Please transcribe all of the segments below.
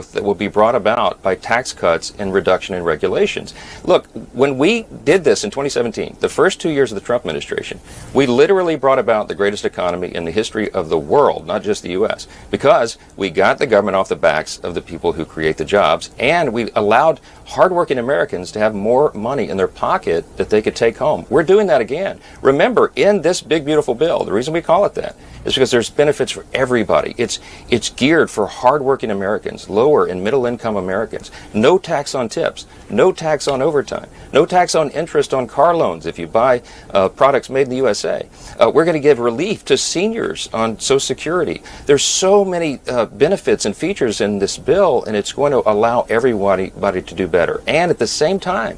that will be brought about by tax cuts and reduction in regulations. Look, when we did this in 2017, the first 2 years of the Trump administration, we literally brought about the greatest economy in the history of the world, not just the U.S., because we got the government off the backs of the people who create the jobs, and we allowed hardworking Americans to have more money in their pocket that they could take home. We're doing that again. Remember, in this big, beautiful bill, the reason we call it that is because there's benefits for everybody. It's geared for hardworking Americans, lower and middle income Americans. No tax on tips, no tax on overtime, no tax on interest on car loans if you buy products made in the USA. We're going to give relief to seniors on Social Security. There's so many benefits and features in this bill, and it's going to allow everybody to do better. And at the same time,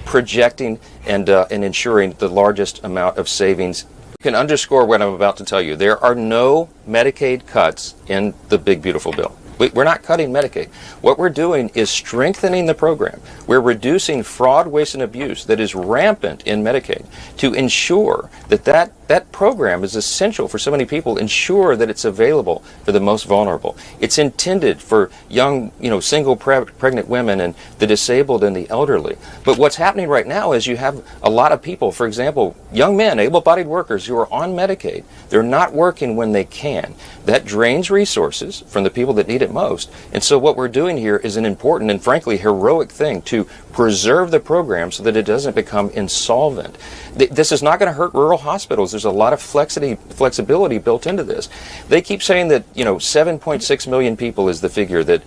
projecting and ensuring the largest amount of savings. Can underscore what I'm about to tell you. There are no Medicaid cuts in the big, beautiful bill. We're not cutting Medicaid. What we're doing is strengthening the program. We're reducing fraud, waste, and abuse that is rampant in Medicaid to ensure that program is essential for so many people, ensure that it's available for the most vulnerable. It's intended for young, single pregnant women and the disabled and the elderly. But what's happening right now is you have a lot of people, for example, young men, able-bodied workers who are on Medicaid. They're not working when they can. That drains resources from the people that need it most. And so what we're doing here is an important and frankly heroic thing to preserve the program so that it doesn't become insolvent. This is not going to hurt rural hospitals. There's a lot of flexibility built into this. They keep saying that 7.6 million people is the figure that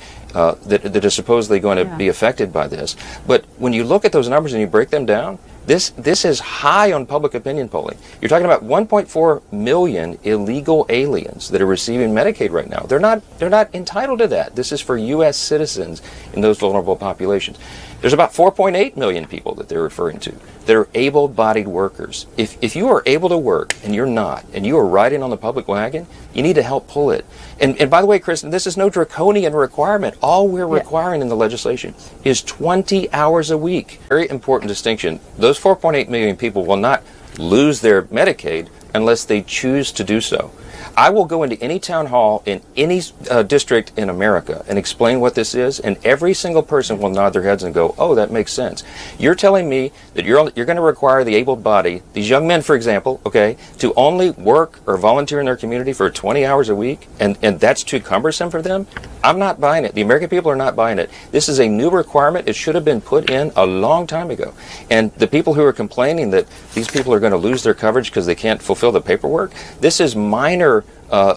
is supposedly going to be affected by this. But when you look at those numbers and you break them down, this is high on public opinion polling. You're talking about 1.4 million illegal aliens that are receiving Medicaid right now. They're not entitled to that. This is for U.S. citizens in those vulnerable populations. There's about 4.8 million people that they're referring to that are able-bodied workers. If you are able to work and you're not, and you are riding on the public wagon, you need to help pull it. And by the way, Kristen, this is no draconian requirement. All we're requiring in the legislation is 20 hours a week. Very important distinction. Those 4.8 million people will not lose their Medicaid unless they choose to do so. I will go into any town hall in any district in America and explain what this is, and every single person will nod their heads and go, oh, that makes sense. You're telling me that you're going to require the able-bodied, these young men, for example, to only work or volunteer in their community for 20 hours a week, and that's too cumbersome for them? I'm not buying it. The American people are not buying it. This is a new requirement. It should have been put in a long time ago. And the people who are complaining that these people are going to lose their coverage because they can't fulfill the paperwork, this is minor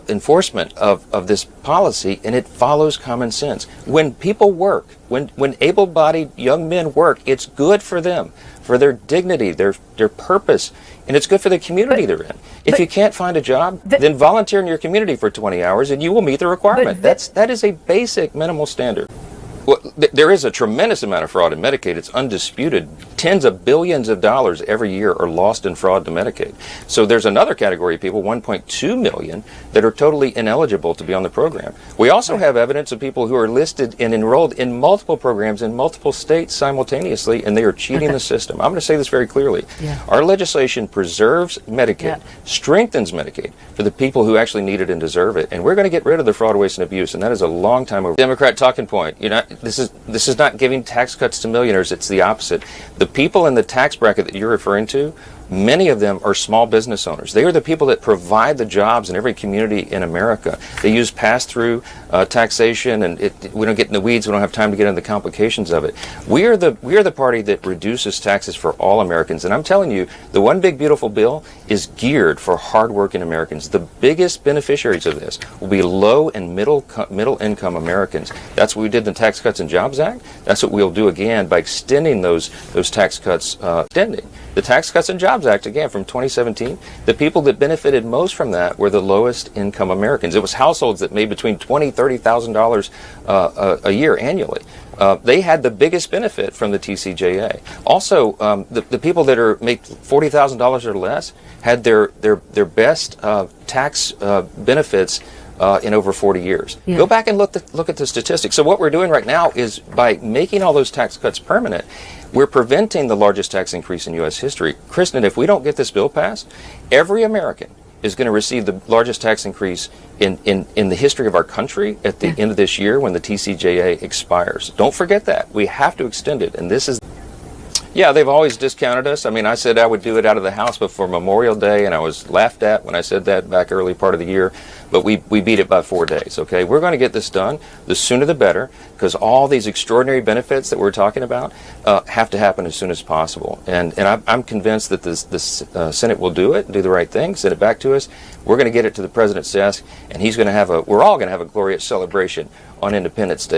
enforcement of this policy, and it follows common sense. When people work, when able-bodied young men work, it's good for them, for their dignity, their purpose, and it's good for the community they're in. If you can't find a job, then volunteer in your community for 20 hours and you will meet the requirement. That is a basic minimal standard. Well, there is a tremendous amount of fraud in Medicaid. It's undisputed. Tens of billions of dollars every year are lost in fraud to Medicaid. So there's another category of people, 1.2 million, that are totally ineligible to be on the program. We also have evidence of people who are listed and enrolled in multiple programs in multiple states simultaneously, and they are cheating the system. I'm going to say this very clearly. Our legislation preserves Medicaid, strengthens Medicaid for the people who actually need it and deserve it, and we're going to get rid of the fraud, waste, and abuse, and that is a long time over. Democrat talking point. This is not giving tax cuts to millionaires. It's the opposite. The people in the tax bracket that you're referring to, many of them are small business owners. They are the people that provide the jobs in every community in America. They use pass-through taxation, and we don't get in the weeds. We don't have time to get into the complications of it. We are the party that reduces taxes for all Americans, and I'm telling you, the One Big Beautiful Bill is geared for hardworking Americans. The biggest beneficiaries of this will be low and middle income Americans. That's what we did in the Tax Cuts and Jobs Act. That's what we'll do again by extending those tax cuts. The Tax Cuts and Jobs Act, again, from 2017, the people that benefited most from that were the lowest income Americans. It was households that made between $20,000 and $30,000 a year annually. They had the biggest benefit from the TCJA. Also, the people that make $40,000 or less had their best tax benefits in over 40 years. Go back and look at the statistics. So what we're doing right now is by making all those tax cuts permanent, we're preventing the largest tax increase in U.S. history. Kristen, if we don't get this bill passed, every American is going to receive the largest tax increase in the history of our country at the end of this year when the TCJA expires. Don't forget that. We have to extend it, and this is... Yeah, they've always discounted us. I mean, I said I would do it out of the House before Memorial Day, and I was laughed at when I said that back early part of the year. But we beat it by 4 days, okay? We're going to get this done. The sooner the better, because all these extraordinary benefits that we're talking about have to happen as soon as possible. And I'm convinced that the Senate will do it, do the right thing, send it back to us. We're going to get it to the President's desk, and he's going to have we're all going to have a glorious celebration on Independence Day.